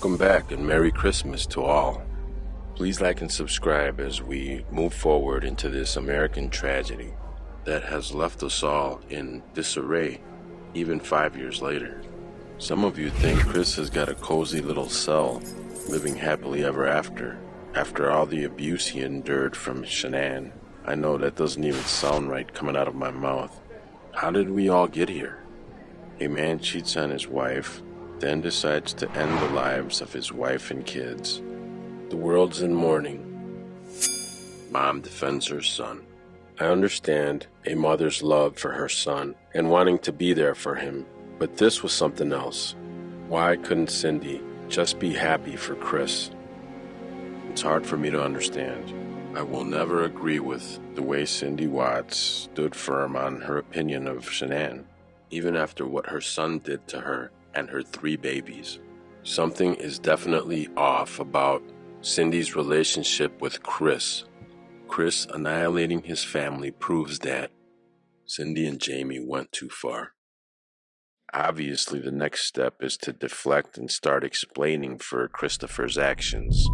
Welcome back and Merry Christmas to all. Please like and subscribe as we move forward into this American tragedy that has left us all in disarray even 5 years later. Some of you think Chris has got a cozy little cell, living happily ever after all the abuse he endured from Shanann. I know that doesn't even sound right coming out of my mouth. How did we all get here? A man cheats on his wife, then decides to end the lives of his wife and kids. The world's in mourning. Mom defends her son. I understand a mother's love for her son and wanting to be there for him, but this was something else. Why couldn't Cindy just be happy for Chris? It's hard for me to understand. I will never agree with the way Cindy Watts stood firm on her opinion of Shanann, even after what her son did to her and her 3 babies. Something is definitely off about Cindy's relationship with Chris. Chris annihilating his family proves that Cindy and Jamie went too far. Obviously, the next step is to deflect and start explaining for Christopher's actions.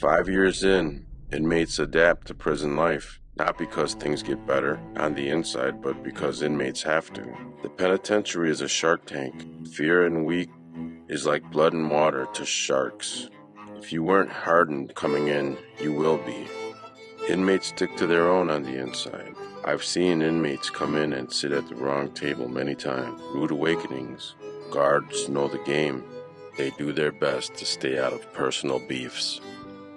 "5 years in, inmates adapt to prison life, not because things get better on the inside, but because inmates have to. The penitentiary is a shark tank. Fear and weak is like blood and water to sharks. If you weren't hardened coming in, you will be. Inmates stick to their own on the inside. I've seen inmates come in and sit at the wrong table many times. Rude awakenings. Guards know the game. They do their best to stay out of personal beefs.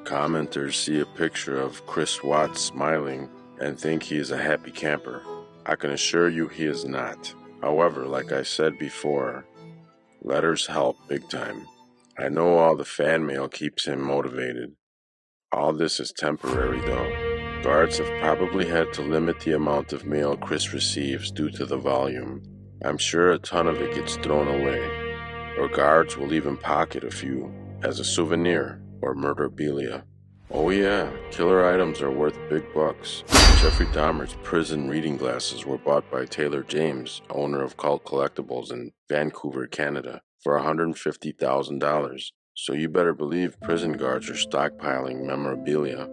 Commenters see a picture of Chris Watts smiling and think he is a happy camper. I can assure you he is not. However, like I said before, letters help big time. I know all the fan mail keeps him motivated. All this is temporary though. Guards have probably had to limit the amount of mail Chris receives due to the volume. I'm sure a ton of it gets thrown away, or guards will even pocket a few as a souvenir or murderabilia. Oh yeah, killer items are worth big bucks. Jeffrey Dahmer's prison reading glasses were bought by Taylor James, owner of Cult Collectibles in Vancouver, Canada, for $150,000. So you better believe prison guards are stockpiling memorabilia,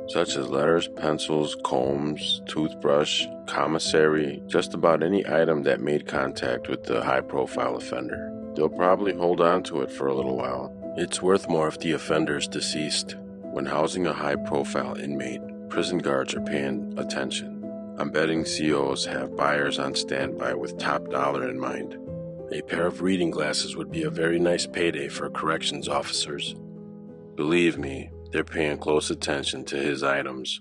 such as letters, pencils, combs, toothbrush, commissary, just about any item that made contact with the high-profile offender. They'll probably hold on to it for a little while. It's worth more if the offender is deceased. When housing a high-profile inmate, prison guards are paying attention. I'm betting COs have buyers on standby with top dollar in mind. A pair of reading glasses would be a very nice payday for corrections officers. Believe me, they're paying close attention to his items.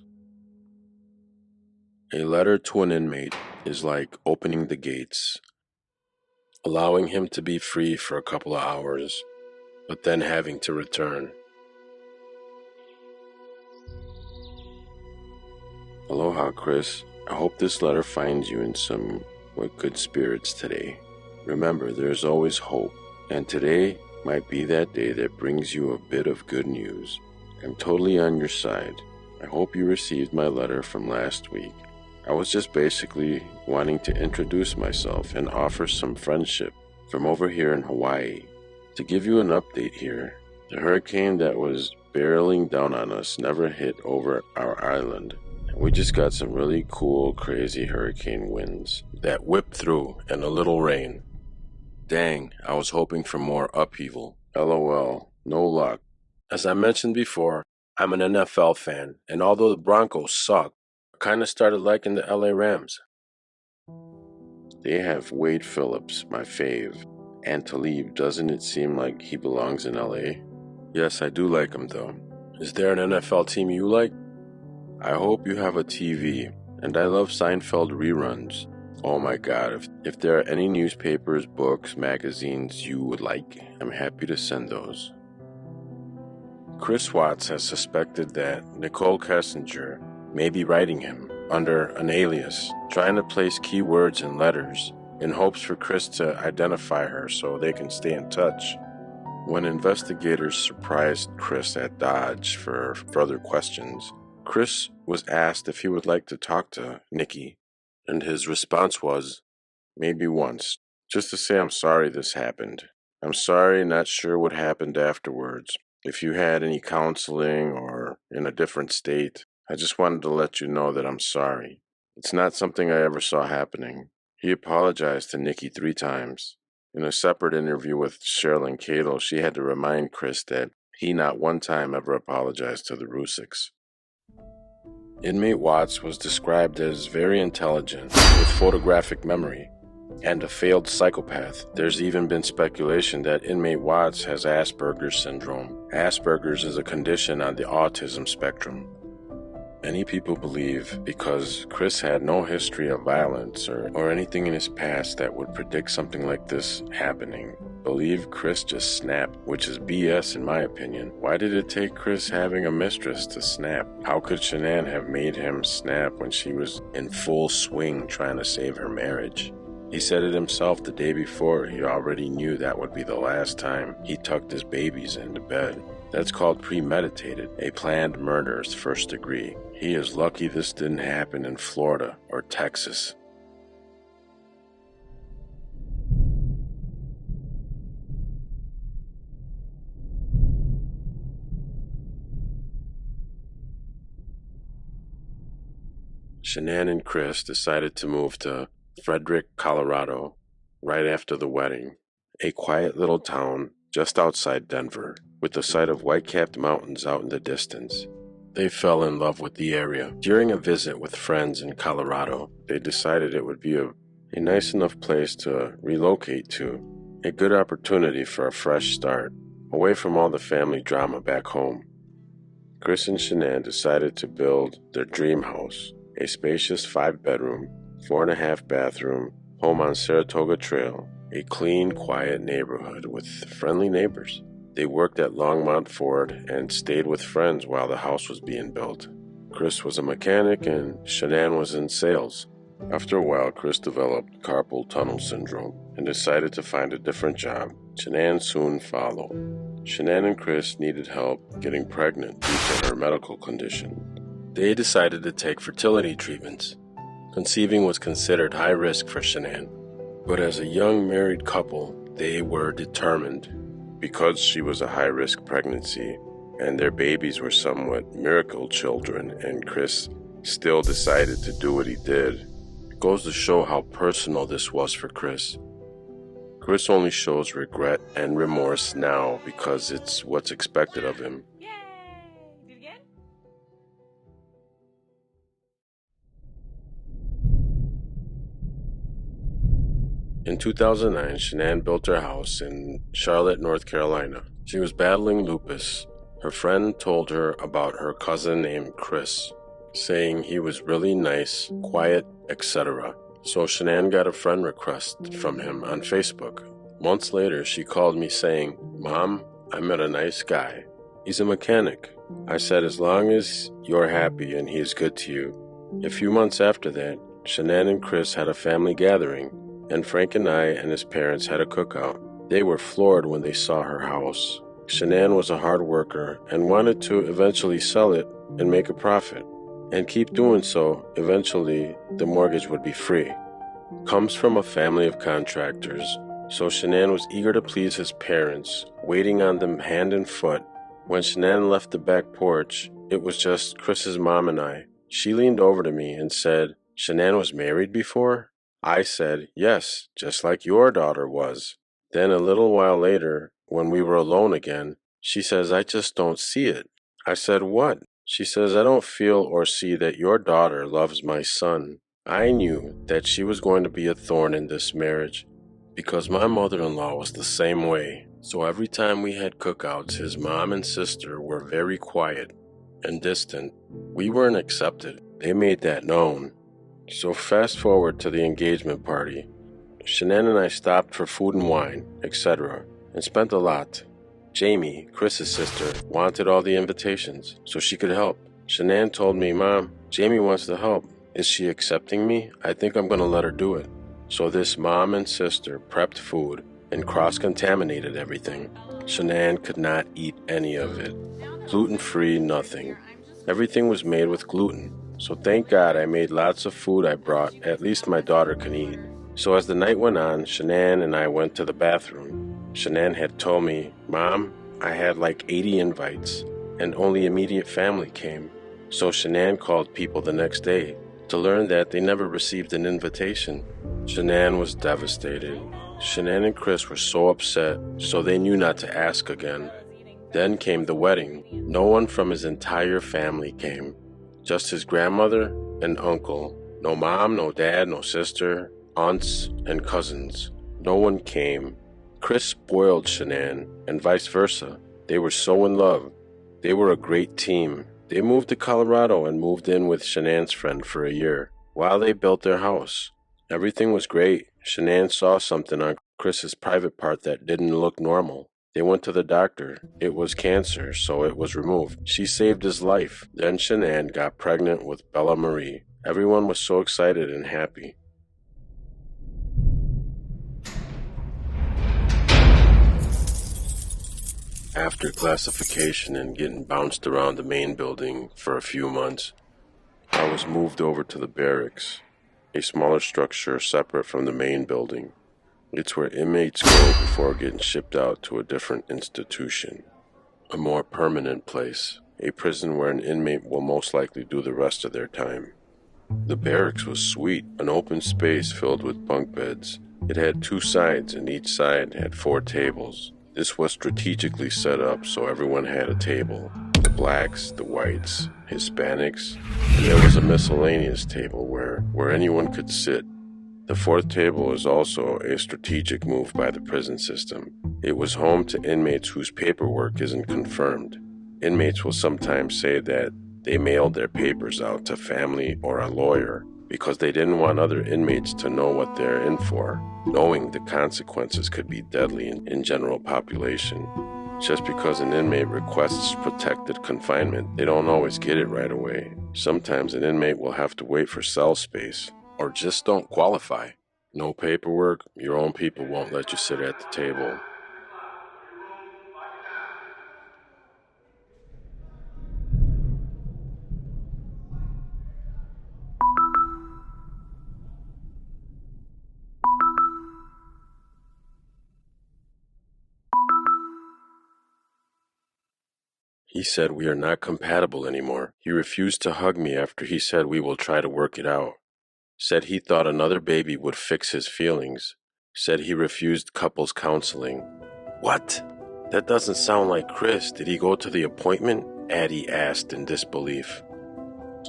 A letter to an inmate is like opening the gates, allowing him to be free for a couple of hours, but then having to return. Aloha, Chris. I hope this letter finds you in somewhat good spirits today. Remember, there's always hope, and today might be that day that brings you a bit of good news. I'm totally on your side. I hope you received my letter from last week. I was just basically wanting to introduce myself and offer some friendship from over here in Hawaii. To give you an update here, the hurricane that was barreling down on us never hit over our island. And we just got some really cool, crazy hurricane winds that whipped through and a little rain. Dang, I was hoping for more upheaval. LOL, no luck. As I mentioned before, I'm an NFL fan, and although the Broncos suck, I kinda started liking the LA Rams. They have Wade Phillips, my fave. And to leave, doesn't it seem like he belongs in LA? Yes, I do like him though. Is there an NFL team you like? I hope you have a TV, and I love Seinfeld reruns. Oh my god, if there are any newspapers, books, magazines you would like, I'm happy to send those. Chris Watts has suspected that Nicole Kessinger may be writing him under an alias, trying to place keywords in letters in hopes for Chris to identify her so they can stay in touch. When investigators surprised Chris at Dodge for further questions, Chris was asked if he would like to talk to Nikki, and his response was, maybe once, just to say I'm sorry this happened. I'm sorry, not sure what happened afterwards. If you had any counseling or in a different state, I just wanted to let you know that I'm sorry. It's not something I ever saw happening. He apologized to Nikki 3 times. In a separate interview with Cheryln Cadle, she had to remind Chris that he not one time ever apologized to the Rzuceks. Inmate Watts was described as very intelligent, with photographic memory, and a failed psychopath. There's even been speculation that inmate Watts has Asperger's syndrome. Asperger's is a condition on the autism spectrum. Many people believe because Chris had no history of violence or anything in his past that would predict something like this happening, believe Chris just snapped, which is BS in my opinion. Why did it take Chris having a mistress to snap? How could Shanann have made him snap when she was in full swing trying to save her marriage? He said it himself the day before. He already knew that would be the last time he tucked his babies into bed. That's called premeditated, a planned murder's first degree. He is lucky this didn't happen in Florida or Texas. Shanann and Chris decided to move to Frederick, Colorado, right after the wedding, a quiet little town just outside Denver, with the sight of white-capped mountains out in the distance. They fell in love with the area. During a visit with friends in Colorado, they decided it would be a nice enough place to relocate to, a good opportunity for a fresh start, away from all the family drama back home. Chris and Shanann decided to build their dream house, a spacious 5-bedroom, 4.5-bathroom home on Saratoga Trail, a clean, quiet neighborhood with friendly neighbors. They worked at Longmont Ford and stayed with friends while the house was being built. Chris was a mechanic and Shanann was in sales. After a while, Chris developed carpal tunnel syndrome and decided to find a different job. Shanann soon followed. Shanann and Chris needed help getting pregnant due to her medical condition. They decided to take fertility treatments. Conceiving was considered high risk for Shanann, but as a young married couple, they were determined. Because she was a high-risk pregnancy and their babies were somewhat miracle children and Chris still decided to do what he did, it goes to show how personal this was for Chris. Chris only shows regret and remorse now because it's what's expected of him. Yay! Do it again? In 2009, Shanann built her house in Charlotte, North Carolina. She was battling lupus. Her friend told her about her cousin named Chris, saying he was really nice, quiet, etc. So Shanann got a friend request from him on Facebook. Months later, she called me saying, "Mom, I met a nice guy. He's a mechanic." I said, "As long as you're happy and he is good to you." A few months after that, Shanann and Chris had a family gathering, and Frank and I and his parents had a cookout. They were floored when they saw her house. Shanann was a hard worker and wanted to eventually sell it and make a profit, and keep doing so. Eventually, the mortgage would be free. Comes from a family of contractors, so Shanann was eager to please his parents, waiting on them hand and foot. When Shanann left the back porch, it was just Chris's mom and I. She leaned over to me and said, "Shanann was married before?" I said, "Yes, just like your daughter was." Then a little while later, when we were alone again, she says, "I just don't see it." I said, "What?" She says, "I don't feel or see that your daughter loves my son." I knew that she was going to be a thorn in this marriage because my mother-in-law was the same way. So every time we had cookouts, his mom and sister were very quiet and distant. We weren't accepted. They made that known. So fast forward to the engagement party. Shanann and I stopped for food and wine, etc., and spent a lot. Jamie, Chris's sister, wanted all the invitations so she could help. Shanann told me, "Mom, Jamie wants to help. Is she accepting me? I think I'm going to let her do it." So this mom and sister prepped food and cross-contaminated everything. Shanann could not eat any of it. Gluten-free, nothing. Everything was made with gluten. So thank God I made lots of food I brought at least my daughter can eat. So as the night went on, Shanann and I went to the bathroom. Shanann had told me, "Mom, I had like 80 invites, and only immediate family came." So Shanann called people the next day to learn that they never received an invitation. Shanann was devastated. Shanann and Chris were so upset, so they knew not to ask again. Then came the wedding. No one from his entire family came. Just his grandmother and uncle. No mom, no dad, no sister, aunts, and cousins. No one came. Chris spoiled Shanann, and vice versa. They were so in love. They were a great team. They moved to Colorado and moved in with Shanann's friend for a year, while they built their house. Everything was great. Shanann saw something on Chris's private part that didn't look normal. They went to the doctor. It was cancer, so it was removed. She saved his life. Then Shanann got pregnant with Bella Marie. Everyone was so excited and happy. After classification and getting bounced around the main building for a few months, I was moved over to the barracks, a smaller structure separate from the main building. It's where inmates go before getting shipped out to a different institution, a more permanent place, a prison where an inmate will most likely do the rest of their time. The barracks was sweet, an open space filled with bunk beds. It had 2 sides, and each side had 4 tables. This was strategically set up so everyone had a table. The blacks, the whites, Hispanics, and there was a miscellaneous table where anyone could sit. The 4th table is also a strategic move by the prison system. It was home to inmates whose paperwork isn't confirmed. Inmates will sometimes say that they mailed their papers out to family or a lawyer because they didn't want other inmates to know what they're in for, knowing the consequences could be deadly in general population. Just because an inmate requests protected confinement, they don't always get it right away. Sometimes an inmate will have to wait for cell space, or just don't qualify. No paperwork, your own people won't let you sit at the table. He said we are not compatible anymore. He refused to hug me after he said we will try to work it out. Said he thought another baby would fix his feelings. Said he refused couples counseling. What? That doesn't sound like Chris. Did he go to the appointment? Addie asked in disbelief.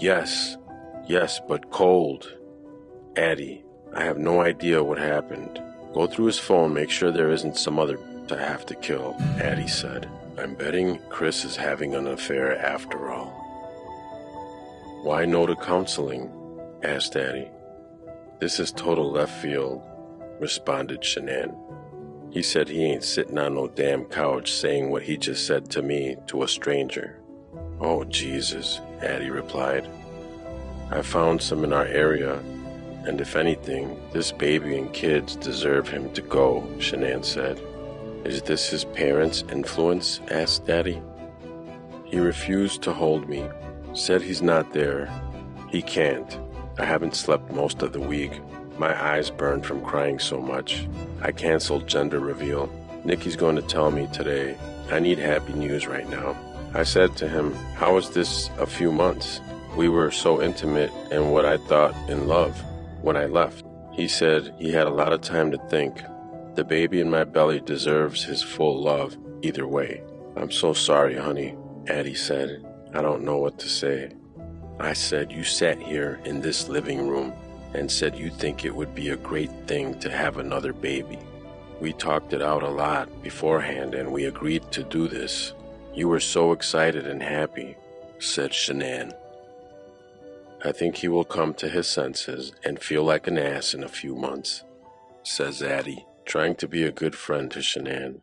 Yes, but cold. Addie, I have no idea what happened. Go through his phone, make sure there isn't some other to have to kill, Addie said. I'm betting Chris is having an affair after all. Why no to counseling? Asked Addie. This is total left field, responded Shanann. He said he ain't sitting on no damn couch saying what he just said to me to a stranger. Oh, Jesus, Addie replied. I found some in our area, and if anything, this baby and kids deserve him to go, Shanann said. Is this his parents' influence? Asked Daddy. He refused to hold me, said he's not there. He can't. I haven't slept most of the week. My eyes burned from crying so much. I canceled gender reveal. Nikki's going to tell me today. I need happy news right now. I said to him, how was this a few months? We were so intimate and what I thought in love when I left. He said he had a lot of time to think. The baby in my belly deserves his full love either way. I'm so sorry, honey, Addie said. I don't know what to say. I said you sat here in this living room and said you think it would be a great thing to have another baby. We talked it out a lot beforehand and we agreed to do this. You were so excited and happy, said Shanann. I think he will come to his senses and feel like an ass in a few months, says Addie, trying to be a good friend to Shanann.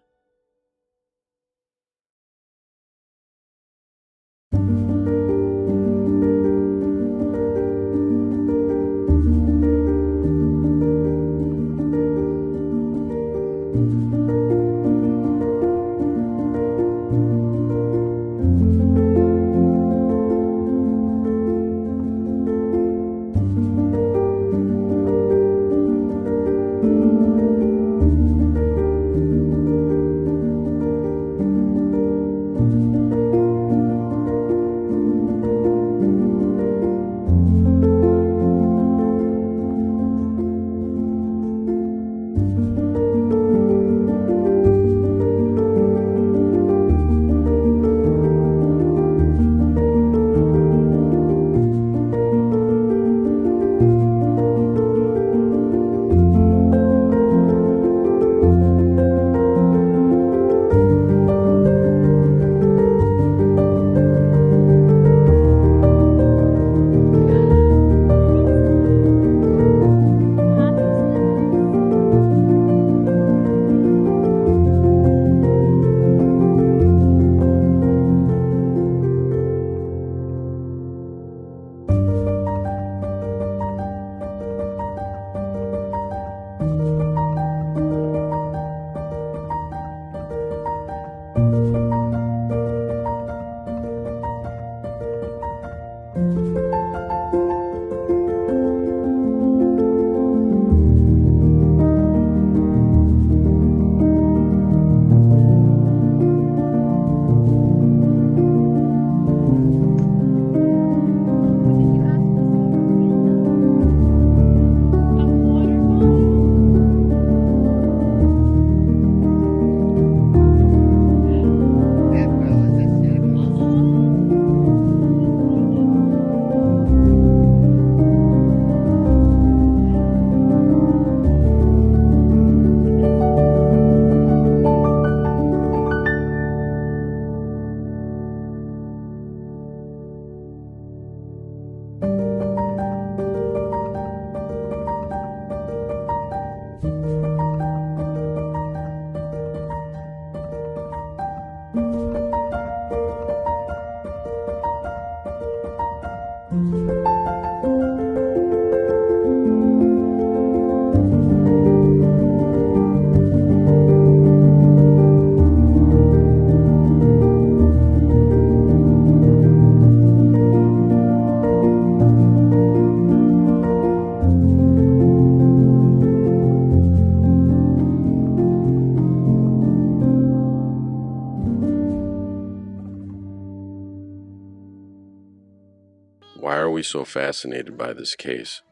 always so fascinated by this case.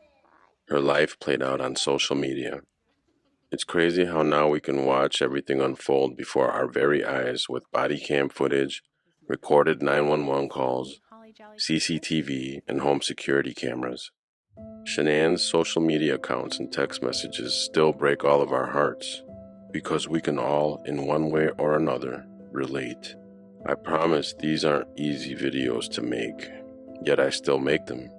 Her life played out on social media. It's crazy how now we can watch everything unfold before our very eyes with body cam footage, recorded 911 calls, CCTV, and home security cameras. Shanann's social media accounts and text messages still break all of our hearts because we can all, in one way or another, relate. I promise these aren't easy videos to make, yet I still make them.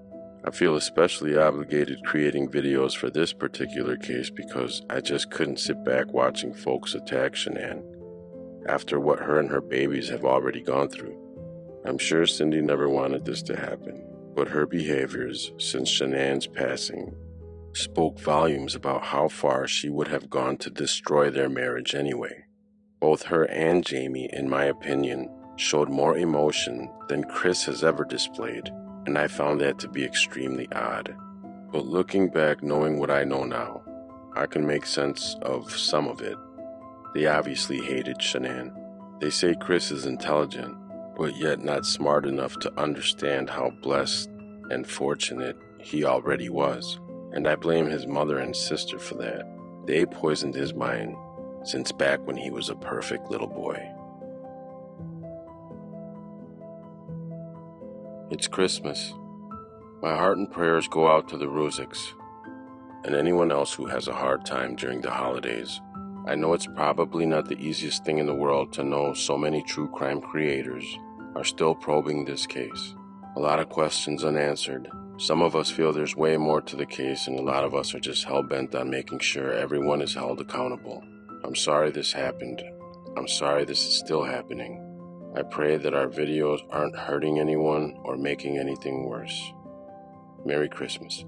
I feel especially obligated creating videos for this particular case because I just couldn't sit back watching folks attack Shanann after what her and her babies have already gone through. I'm sure Cindy never wanted this to happen, but her behaviors since Shanann's passing spoke volumes about how far she would have gone to destroy their marriage anyway. Both her and Jamie, in my opinion, showed more emotion than Chris has ever displayed, and I found that to be extremely odd. But looking back, knowing what I know now, I can make sense of some of it. They obviously hated Shanann. They say Chris is intelligent, but yet not smart enough to understand how blessed and fortunate he already was. And I blame his mother and sister for that. They poisoned his mind since back when he was a perfect little boy. It's Christmas. My heart and prayers go out to the Rzuceks and anyone else who has a hard time during the holidays. I know it's probably not the easiest thing in the world to know so many true crime creators are still probing this case. A lot of questions unanswered. Some of us feel there's way more to the case, and a lot of us are just hell-bent on making sure everyone is held accountable. I'm sorry this happened. I'm sorry this is still happening. I pray that our videos aren't hurting anyone or making anything worse. Merry Christmas.